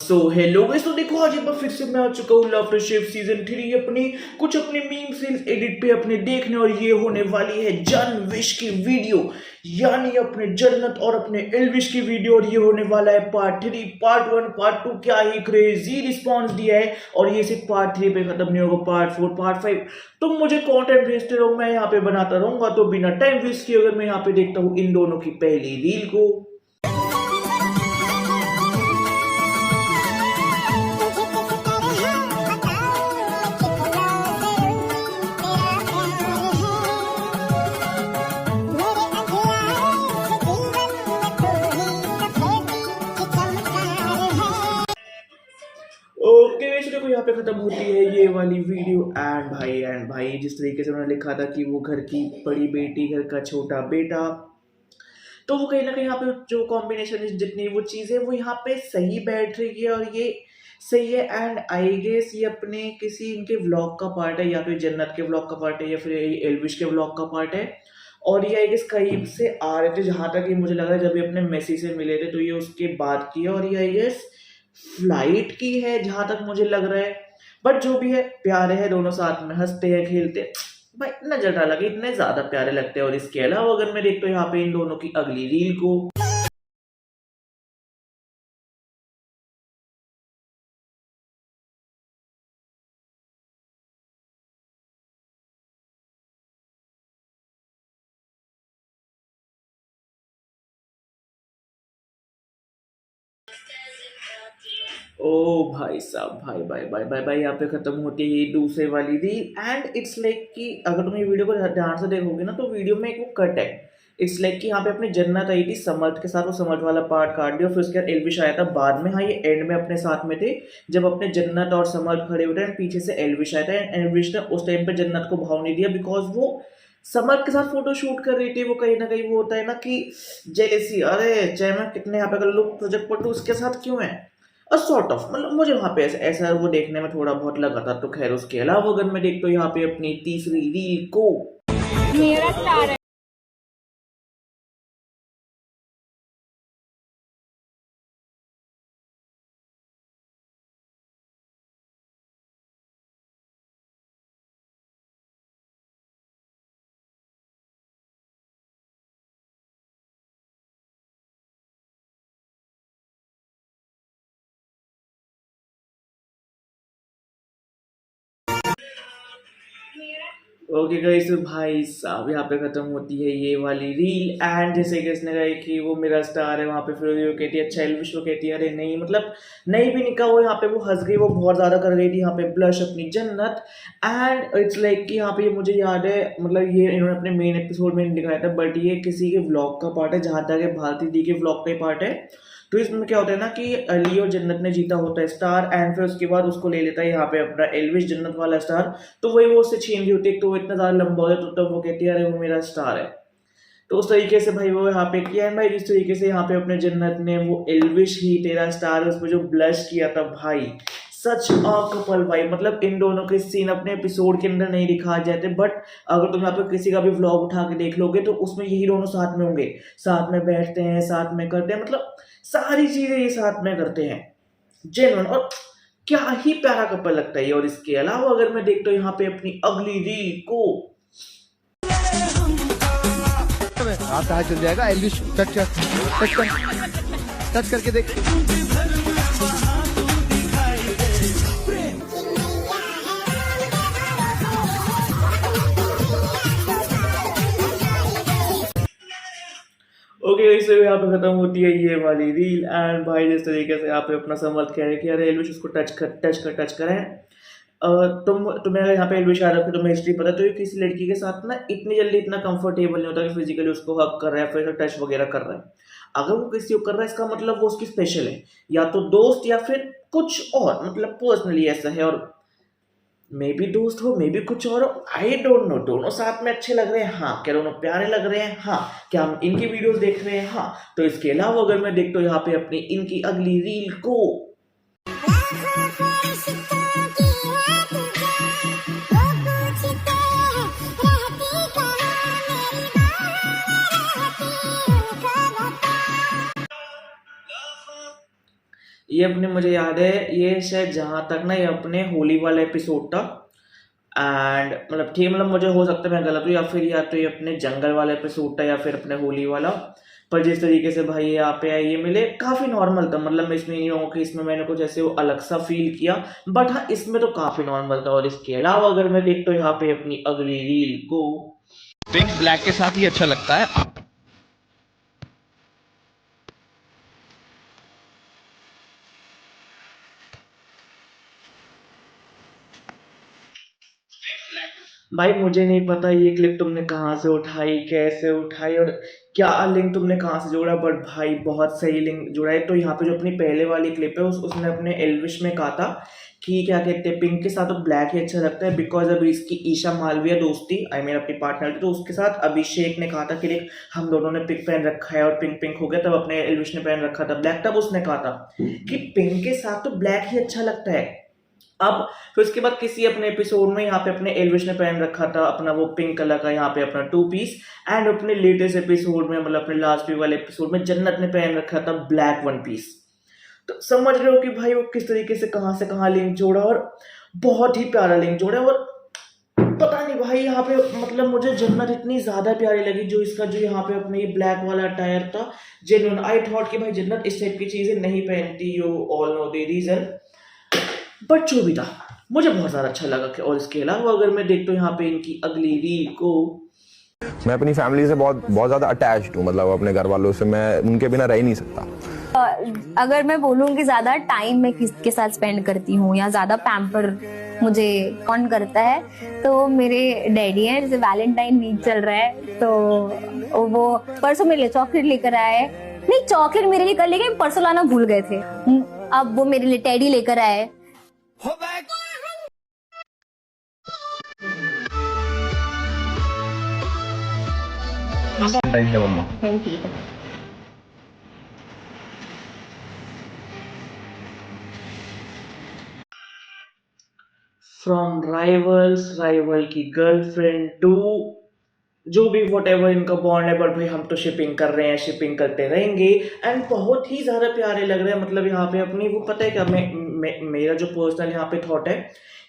So hello guys, तो देखो आज एक बार फिर से मैं आ चुका हूँ लाफ्टर शेफ सीजन 3 अपनी मीम सीरीज एडिट पे अपने देखने। और ये होने वाली है जन विश की वीडियो, यानी अपने जन्नत और अपने एलविश की वीडियो। और ये होने वाला है पार्ट 3। पार्ट 1 पार्ट 2 क्या ही क्रेजी रिस्पॉन्स दिया है, और ये सिर्फ पार्ट 3 पे खत्म नहीं होगा, पार्ट 4 पार्ट 5 तुम मुझे कंटेंट भेजते रहो, मैं यहाँ पे बनाता रहूंगा। तो बिना टाइम वेस्ट किए अगर मैं यहाँ पे देखता हूँ इन दोनों की पहली रील को। ओके वैसे देखो यहाँ पे खत्म होती है ये वाली वीडियो। एंड भाई जिस तरीके से उन्होंने लिखा था कि वो घर की बड़ी बेटी घर का छोटा बेटा, तो वो कहीं ना कहीं यहाँ पे जो कॉम्बिनेशन जितनी वो चीज़ें वो यहाँ पे सही बैठ रही है और ये सही है। एंड आई गेस ये अपने किसी इनके व्लॉग का पार्ट है, या तो जन्नत के व्लॉग का पार्ट है या फिर एलविश के व्लॉग का पार्ट है। और ये आई गेस कहीं से आ रहे थे, जहाँ तक ये मुझे लग रहा है जब ये अपने मेसी से मिले थे तो ये उसके बाद की है। और ये आई गेस फ्लाइट की है जहां तक मुझे लग रहा है। बट जो भी है प्यारे हैं दोनों, साथ में हंसते हैं खेलते हैं भाई, नजर डाला कि इतने ज्यादा प्यारे लगते हैं। और इसके अलावा अगर मैं देखता हूँ यहाँ पे इन दोनों की अगली रील को, ओ भाई साहब, भाई भाई भाई भाई भाई यहाँ पे खत्म होती है ये दूसरे वाली रील। एंड इट्स लाइक कि अगर तुम ये वीडियो को ध्यान से देखोगे ना तो वीडियो में एक वो कट है। इट्स लाइक कि यहाँ पे अपनी जन्नत आई थी समर्थ के साथ, वो समर्थ वाला पार्ट काट दिया, फिर उसके बाद एलविश आया था बाद में। हाँ ये एंड में अपने साथ में थे जब अपने जन्नत और समर्थ खड़े हुए थे, एंड पीछे से एलविश आया था। एंड एलविश ने उस टाइम पे जन्नत को भाव नहीं दिया बिकॉज वो समर्थ के साथ फोटो शूट कर रही थी। वो कहीं ना कहीं वो होता है ना कि जेलेसी, अरे चाहे मैं कितने यहाँ पे कर लूँ प्रोजेक्ट पर, तो उसके साथ क्यों है सॉर्ट ऑफ, मतलब मुझे वहाँ पे ऐसा वो देखने में थोड़ा बहुत लगा था। तो खैर उसके अलावा अगर मैं देखता हूँ यहाँ पे अपनी तीसरी रील को, मेरा स्टार है। ओके गाइस, भाई साहब यहाँ पे खत्म होती है ये वाली रील। एंड जैसे कि इसने कहा कि वो मेरा स्टार है, वहाँ पे फिर वो कहती है अच्छा एलविश, वो कहती है अरे नहीं, मतलब नहीं भी निका। वो यहाँ पे वो हंस गई, वो बहुत ज़्यादा कर गई थी यहाँ पे ब्लश अपनी जन्नत। एंड इट्स लाइक कि यहाँ पे ये मुझे याद है, मतलब ये इन्होंने अपने मेन एपिसोड में दिखाया था, बट ये किसी के व्लॉग का पार्ट है, जहाँ तक है भारती दी के व्लॉग का ही पार्ट है। तो इसमें क्या होता है ना कि अली और जन्नत ने जीता होता है स्टार, एंड फिर उसके बाद उसको ले लेता है यहाँ पे अपना एलविश जन्नत वाला स्टार। तो वही वो उससे छीन रही होती है, तो वो इतना ज़्यादा लंबा हो जाता है, तो तब वो कहती है अरे वो मेरा स्टार है। तो उस तरीके से भाई वो यहाँ पे किया है भाई, जिस तरीके से यहाँ पे अपने जन्नत ने वो एलविश ही तेरा स्टार है उस पर जो ब्लश किया था भाई, सच अ कपल भाई। मतलब इन दोनों के सीन अपने एपिसोड के अंदर नहीं दिखाए जाते, बट अगर तुम यहाँ पे किसी का भी व्लॉग उठा के देख लोगे तो उसमें यही दोनों साथ में होंगे, साथ में बैठते हैं, साथ में करते हैं, मतलब सारी चीजें ये साथ में करते हैं जेन्युइन। और क्या ही प्यारा कपल लगता है। और इसके अलावा अगर मैं देखता हूँ यहाँ पे अपनी अगली रील को, आता चल जाएगा एलविश, टच करके देख। ओके इससे यहाँ पे खत्म होती है ये वाली रील। एंड भाई जिस तरीके से यहाँ पे अपना समर्थ कह रहे हैं कि अरे एलविश उसको टच करें। तुम्हें अगर यहाँ पे एलविश यादव की तुम्हें हिस्ट्री पता, तो ये किसी लड़की के साथ ना इतनी जल्दी इतना कंफर्टेबल नहीं होता कि फिजिकली उसको हक कर रहा है फिर टच वगैरह कर रहा है। अगर वो किसी को कर रहा है इसका मतलब वो उसकी स्पेशल है, या तो दोस्त या फिर कुछ और, मतलब पर्सनली ऐसा है। और मे बी दोस्त हो, मे बी कुछ और हो, आई डोंट नो। दोनों साथ में अच्छे लग रहे हैं, हाँ। क्या दोनों प्यारे लग रहे हैं, हाँ। क्या हम इनकी वीडियोस देख रहे हैं, हाँ। तो इसके अलावा अगर मैं देखता हूँ यहाँ पे अपनी इनकी अगली रील को, ये अपने मुझे याद है, ये शायद जहाँ तक ना ये अपने होली वाला एपिसोड था। एंड मतलब ठीक, मतलब मुझे हो सकता है मैं गलत हूँ, या तो ये अपने जंगल वाला एपिसोड था या फिर अपने होली वाला। पर जिस तरीके से भाई यहाँ पे आए ये मिले काफ़ी नॉर्मल था, मतलब मैं इसमें नहीं कहूँगा कि इसमें मैंने कुछ ऐसे वो अलग सा फील किया, बट हाँ इसमें तो काफ़ी नॉर्मल था। और इसके अलावा अगर मैं देखता हूँ यहाँ पे अपनी अगली रील को, पिंक ब्लैक के साथ ही अच्छा लगता है। भाई मुझे नहीं पता ये क्लिप तुमने कहाँ से उठाई, कैसे उठाई और क्या लिंक तुमने कहाँ से जोड़ा, बट भाई बहुत सही लिंक जुड़ा है। तो यहाँ पे जो अपनी पहले वाली क्लिप है उसने अपने एल्विश में कहा था कि क्या कहते हैं, पिंक के साथ तो ब्लैक ही अच्छा लगता है, बिकॉज अभी इसकी ईशा मालविया दोस्ती, आई मीन अपनी पार्टनर थी, तो उसके साथ अभिषेक ने कहा था कि देख हम दोनों ने पिंक पहन रखा है और पिंक पिंक हो गया, तब अपने एल्विश ने पहन रखा था ब्लैक, तब उसने कहा था कि पिंक के साथ तो ब्लैक ही अच्छा लगता है। अब फिर उसके बाद किसी अपने एपिसोड में यहाँ पे अपने एल्विश ने पहन रखा था अपना वो पिंक कलर का यहाँ पे अपना 2 पीस, एंड अपने लेटेस्ट एपिसोड में मतलब अपने लास्ट वाले एपिसोड में जन्नत ने पहन रखा था ब्लैक 1 पीस। तो समझ रहे हो कि भाई वो किस तरीके से कहाँ लिंक जोड़ा, और बहुत ही प्यारा लिंक जोड़ा। और पता नहीं भाई यहाँ पे मतलब मुझे जन्नत इतनी ज्यादा प्यारी लगी, जो इसका जो यहाँ पे अपने ये ब्लैक वाला अटायर था, जेन्युइन आई थॉट कि भाई जन्नत इस टाइप की चीजें नहीं पहनती, you all know the reason, but जो भी था मुझे बहुत ज़्यादा अच्छा लगा। कि और इसके अलावा अगर मैं देखता हूँ यहाँ पे इनकी अगली रील को, मैं अपनी फैमिली से बहुत ज़्यादा अटैच्ड हूँ, मतलब अपने घर वालों से मैं उनके बिना रह ही नहीं सकता। अगर मैं बोलूँ कि ज्यादा टाइम मैं किसके साथ स्पेंड करती हूँ या ज्यादा पैम्पर मुझे कौन करता है, तो मेरे डैडी हैं। जैसे वैलेंटाइन वीक चल रहा है तो वो परसों मेरे लिए चॉकलेट लेकर आए, नहीं चॉकलेट मेरे लिए कल लेके परसों लाना भूल गए थे, अब वो मेरे लिए टेडी लेकर आए। फ्रॉम राइवल की गर्लफ्रेंड टू जो भी वट एवर इनका बॉन्ड है, बट भाई हम तो शिपिंग कर रहे हैं, शिपिंग करते रहेंगे, एंड बहुत ही ज़्यादा प्यारे लग रहे हैं। मतलब यहाँ पे अपनी वो पता है क्या, मेरा जो पर्सनल यहाँ पे थॉट है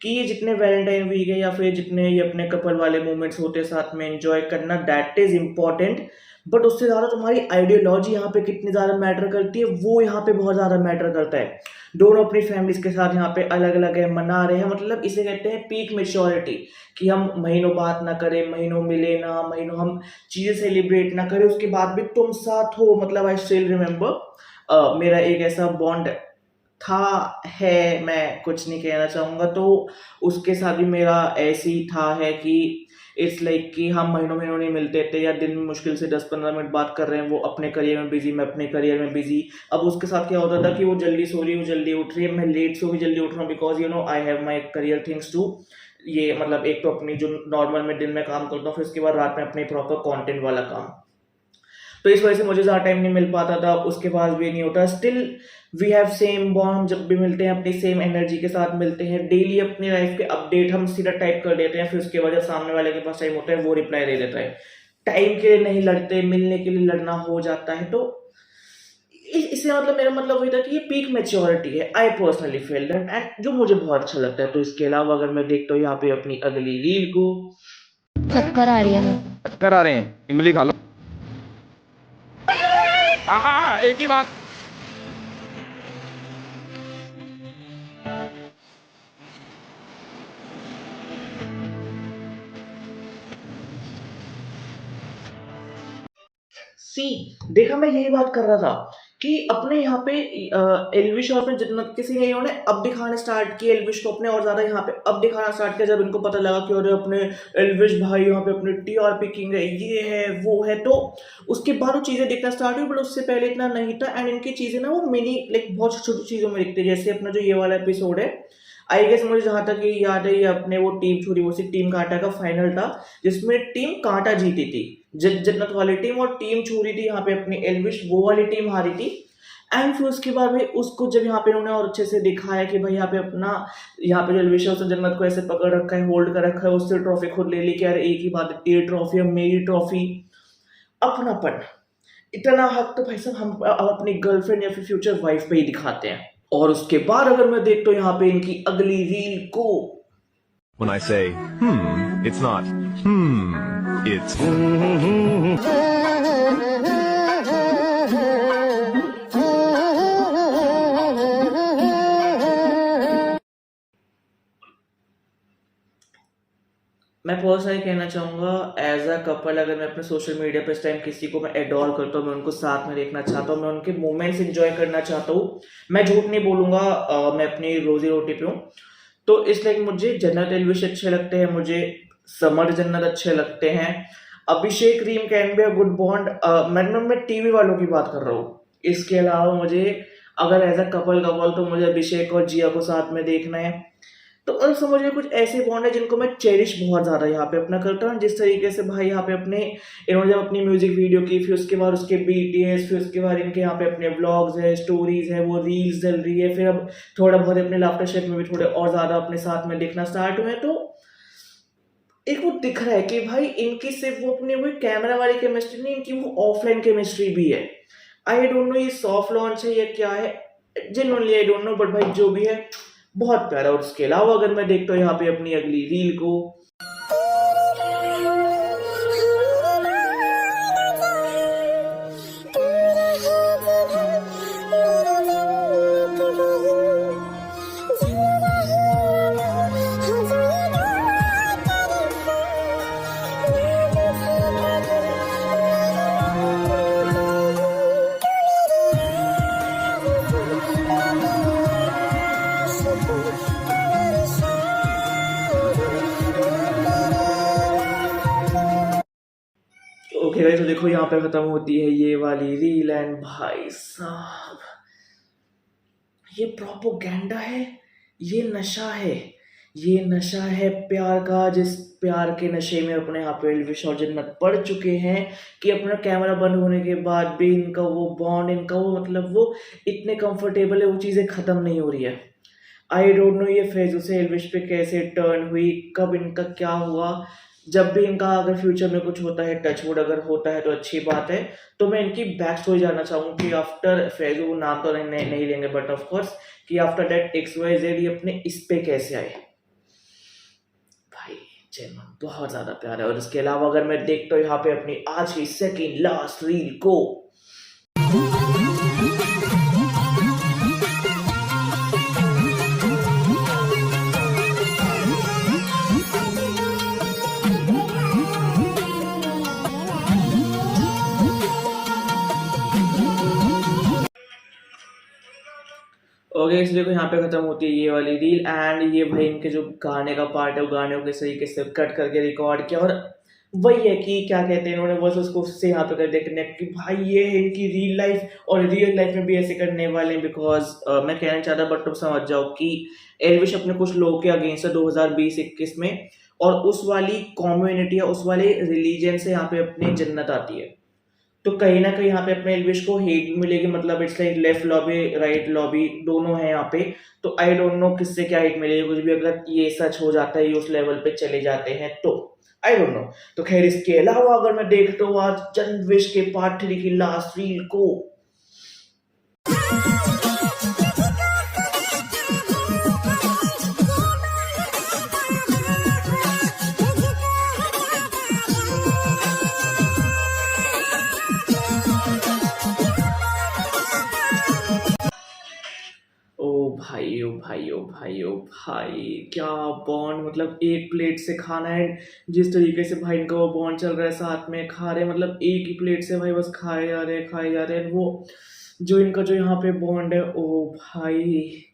कि ये जितने वैलेंटाइन वीक है या फिर जितने ये अपने कपल वाले मोमेंट्स होते हैं साथ में एंजॉय करना, दैट इज इम्पॉर्टेंट, बट उससे ज़्यादा तुम्हारी आइडियोलॉजी यहाँ पे कितनी ज़्यादा मैटर करती है, वो यहाँ पे बहुत ज़्यादा मैटर करता है। दोनों अपनी फैमिलीज के साथ यहाँ पे अलग अलग है, मना रहे हैं, मतलब इसे कहते हैं पीक मेच्योरिटी, कि हम महीनों बात ना करें, महीनों मिले ना, महीनों हम चीज़ें सेलिब्रेट ना करें, उसके बाद भी तुम साथ हो। मतलब आई स्टिल रिमेम्बर मेरा एक ऐसा बॉन्ड था है, मैं कुछ नहीं कहना चाहूँगा, तो उसके साथ भी मेरा ऐसे ही था है कि इट्स लाइक कि हम महीनों नहीं मिलते थे, या दिन में मुश्किल से 10-15 मिनट बात कर रहे हैं, वो अपने करियर में बिजी, मैं अपने करियर में बिजी। अब उसके साथ क्या होता था कि वो जल्दी सो रही, वो जल्दी उठ रही है, मैं लेट सो भी जल्दी उठ रहा हूँ, because you know I have my career things too, ये मतलब एक तो अपनी जो नॉर्मल में दिन में काम करता हूँ, फिर उसके बाद रात में अपने प्रॉपर कंटेंट वाला काम, तो इस वजह से मुझे ज़्यादा टाइम नहीं मिल पाता था। उसके बाद भी नहीं होता, still we have same bond, हम जब भी मिलते हैं अपनी सेम एनर्जी के साथ मिलते हैं, डेली अपनी लाइफ के अपडेट हम सीधा टाइप कर देते हैं, फिर उसके बाद जब सामने वाले के पास टाइम होता है वो रिप्लाई दे देता है। टाइम के लिए नहीं लड़ते, मिलने के लिए लड़ना हो जाता है। तो इससे मतलब मेरा मतलब वही था कि ये पीक मैच्योरिटी है, I personally feel that, and जो मुझे बहुत अच्छा लगता है। तो इसके अलावा अगर मैं देखता हूँ यहाँ पे अपनी अगली रील को, चक्कर आ रही है, चक्कर आ रहे हैं, इमली खा लो। एक ही बात। सी देखा, मैं यही बात कर रहा था कि अपने यहाँ पे एल्विश और अपने जन्नत किसी ने इन्होंने अब दिखाने स्टार्ट किया, एल्विश को अपने और ज्यादा यहाँ पे अब दिखाना स्टार्ट किया, जब इनको पता लगा कि अरे अपने एल्विश भाई यहाँ पे अपने टीआरपी किंग है, ये है वो है, तो उसके बाद वो चीजें दिखना स्टार्ट हुई, बट उससे पहले इतना नहीं था। एंड इनकी चीजें ना वो मिनी लाइक बहुत छोटी छोटी चीजों में दिखती है, जैसे अपना जो ये वाला एपिसोड है, आई गेस मुझे जहां तक ये याद है, ये अपने वो टीम छुरी वो टीम कांटा का फाइनल था, जिसमें टीम कांटा जीती थी, जन्नत वाली टीम, और टीम छुरी थी यहाँ पे अपनी एल्विश, वो वाली टीम हारी थी। एंड फिर उसके बाद भाई उसको जब यहाँ पे उन्होंने और अच्छे से दिखाया कि भाई यहाँ पे अपना यहाँ पे जो एल्विश है उसने जन्नत को ऐसे पकड़ रखा है, होल्ड कर रखा है, उससे ट्रॉफी खुद ले ली कि यार एक ही बात है, तेरी ट्रॉफी है मेरी ट्रॉफी, अपनापन, इतना हक तो भाई साहब हम अपनी गर्लफ्रेंड या फिर फ्यूचर वाइफ पे ही दिखाते हैं, और उसके बाद अगर मैं देखता हूँ यहाँ पे इनकी अगली रील को, When I say, it's not, it's. मैं पर्सनली कहना चाहूँगा एज अ कपल, अगर मैं अपने सोशल मीडिया पे इस टाइम किसी को मैं एडोर करता हूँ, मैं उनको साथ में देखना चाहता हूँ, मैं उनके मोमेंट्स एंजॉय करना चाहता हूँ, मैं झूठ नहीं बोलूँगा, मैं अपनी रोजी रोटी पे हूँ, तो इसलिए मुझे जन्नत एल्विश अच्छे लगते हैं, मुझे समर जन्नत अच्छे लगते हैं, Abhishek Reem can be a good bond. मैं टीवी वालों की बात कर रहा हूँ। इसके अलावा मुझे अगर एज अ कपल तो मुझे अभिषेक और जिया को साथ में देखना है। तो अब समझिए कुछ ऐसे बॉन्ड है जिनको मैं चेरिश बहुत ज़्यादा यहाँ पे अपना करता हूँ। जिस तरीके से भाई यहाँ पे इन्होंने जब अपनी म्यूजिक वीडियो की, फिर उसके बाद उसके BTS, फिर उसके बाद इनके यहाँ पे अपने व्लॉग्स है, स्टोरीज है, वो रील्स चल रही है, फिर अब थोड़ा बहुत अपने लाफ्टर शेफ में भी थोड़े और ज़्यादा अपने साथ में देखना स्टार्ट हुए। तो एक वो दिख रहा है कि भाई इनकी सिर्फ वो अपनी वो कैमरा वाली केमिस्ट्री नहीं, इनकी वो ऑफलाइन केमिस्ट्री भी है। आई डोंट नो ये सॉफ्ट लॉन्च है या क्या है, genuinely I don't know, but भाई जो भी है बहुत प्यारा। और उसके अलावा अगर मैं देखता हूँ यहाँ पे अपनी अगली रील को, ओके गाइस, तो देखो यहाँ पे खत्म होती है ये वाली रील। एंड भाई साहब ये प्रोपोगेंडा है, ये नशा है, ये नशा है प्यार का, जिस प्यार के नशे में अपने यहाँ पे एल्विश और जन्नत पड़ चुके हैं कि अपना कैमरा बंद होने के बाद भी इनका वो बॉन्ड, इनका वो मतलब वो इतने कंफर्टेबल है, वो चीज़ें ख़त्म नहीं हो रही है। आई डोंट नो ये फेज उसे एल्विश पे कैसे टर्न हुई, कब इनका क्या हुआ। जब भी इनका अगर फ्यूचर में कुछ होता है, टचवुड अगर होता है तो अच्छी बात है। तो मैं इनकी बैक स्टोरी जानना चाहूँगा कि आफ्टर फेजू, नाम तो नहीं लेंगे बट ऑफ कोर्स, कि आफ्टर दैट XYZ ये अपने इस पे कैसे आए। भाई जेन्युइन बहुत ज़्यादा प्यार है। और इसके अलावा अगर मैं देखता हूँ यहाँ पे अपनी आज की सेकेंड लास्ट रील को, ओके इसलिए यहाँ पे खत्म होती है ये वाली रील। एंड ये भाई इनके जो गाने का पार्ट है, वो गाने को किस तरीके से कट करके रिकॉर्ड किया, और वही है कि क्या कहते हैं इन्होंने बस उसको उससे यहाँ पे कर दिया कनेक्ट कि भाई ये है इनकी रियल लाइफ, और रियल लाइफ में भी ऐसे करने वाले हैं। बिकॉज मैं कहना चाहता बट तुम समझ जाओ कि एल्विश अपने कुछ लोगों के अगेंस्ट है 2020-21 में, और उस वाली कम्युनिटी या उस वाले रिलीजन से यहाँ पे अपनी जन्नत आती है। तो कहीं ना कहीं यहाँ पे अपने एल्विश को हेट भी मिलेगी, मतलब it's like left lobby right lobby दोनों है यहाँ पे। तो आई डोंट नो किससे क्या हेट मिलेगी, कुछ भी अगर ये सच हो जाता है, ये उस लेवल पे चले जाते हैं तो आई डोंट नो। तो खैर इसके अलावा अगर मैं देखता हूँ आज जन्नत के पार्ट 3 की लास्ट रील को, भाई ओ भाई ओ भाई ओ भाई क्या बॉन्ड, मतलब एक प्लेट से खाना है। जिस तरीके से भाई इनका वो बॉन्ड चल रहा है, साथ में खा रहे, मतलब एक ही प्लेट से भाई बस खाए जा रहे हैं। वो जो इनका जो यहाँ पे बॉन्ड है, ओ भाई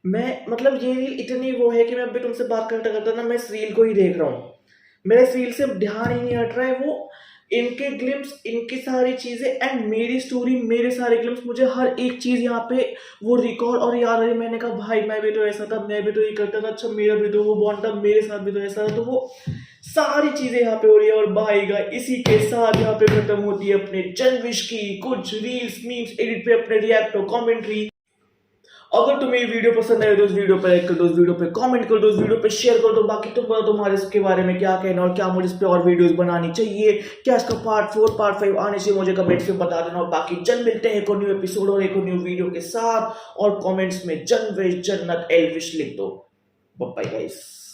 मैं मतलब ये रील इतनी वो है कि मैं अभी तुमसे बात करता ना मैं इस रील को ही देख रहा हूँ, मेरा इस रील से ध्यान ही नहीं हट रहा है। वो इनके ग्लिम्स, इनकी सारी चीजें एंड मेरी स्टोरी, मेरे सारे ग्लिम्स, मुझे हर एक चीज यहाँ पे वो रिकॉर्ड और याद है। मैंने कहा भाई मैं भी तो ऐसा था, मैं भी तो ये करता था, अच्छा मेरा भी तो वो बॉन्ड था, मेरे साथ भी तो ऐसा था। तो वो सारी चीजें यहाँ पे हो रही है। और भाई का इसी के साथ यहाँ पे खत्म होती है अपने जन्नत की कुछ रील्स मीम्स एडिट पे अपने रिएक्ट कमेंट्री। अगर तुम्हें ये वीडियो पसंद आए तो उस वीडियो पे लाइक कर दो, उस वीडियो पे कमेंट कर दो, उस वीडियो पे शेयर कर दो। बाकी तुम बताओ तुम्हारे इसके बारे में क्या कहना और क्या मुझे इस पे और वीडियोस बनानी चाहिए, क्या इसका पार्ट 4 पार्ट 5 आने से मुझे कमेंट्स में बता देना। और बाकी जल्द मिलते हैं एक और न्यू एपिसोड और एक और न्यू वीडियो के साथ, और कमेंट्स में जन्नत एल्विश लिख दो। Bye bye guys.